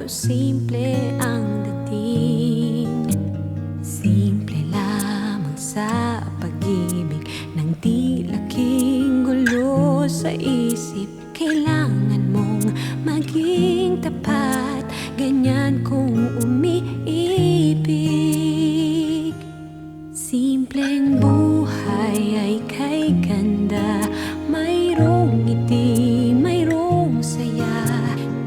kung simple ang dating. Simple lamang sa pag-ibig, nang di laking gulo sa isip. Kailangan mong maging tapat, ganyan kung umiibig. Simpleng buhay ay kay ganda, mayroong ngiti, mayroong saya.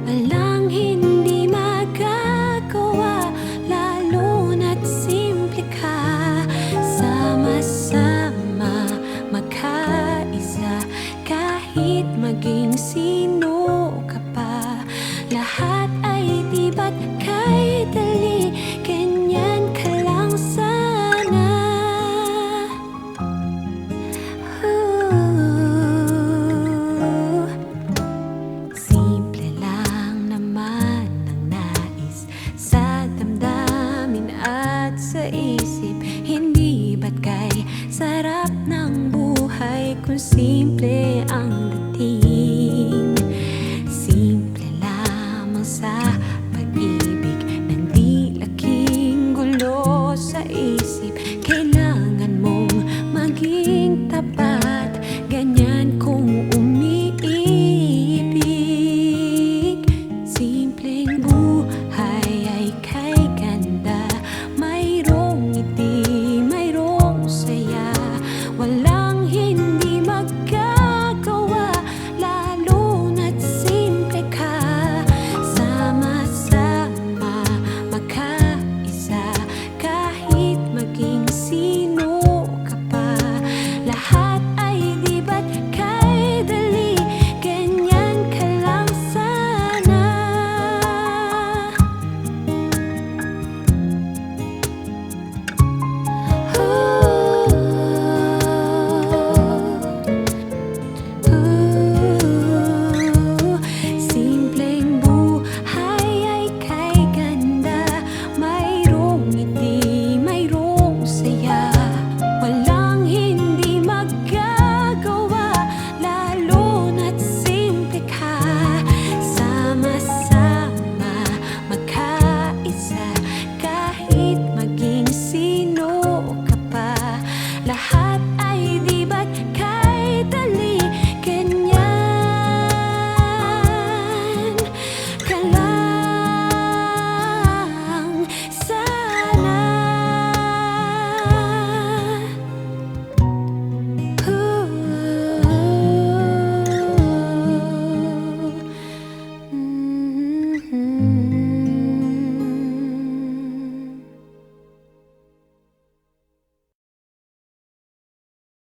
Walang hindi magagawa, lalo na't simple ka. Sama-sama, magkaisa, kahit maging sino ka pa. Lahat ay di ba't kay dali, ganyan ka lang sana. Simple lang naman ang nais sa damdamin at sa isip. Hindi ba't kay sarap ng buhay kung simple ang dating.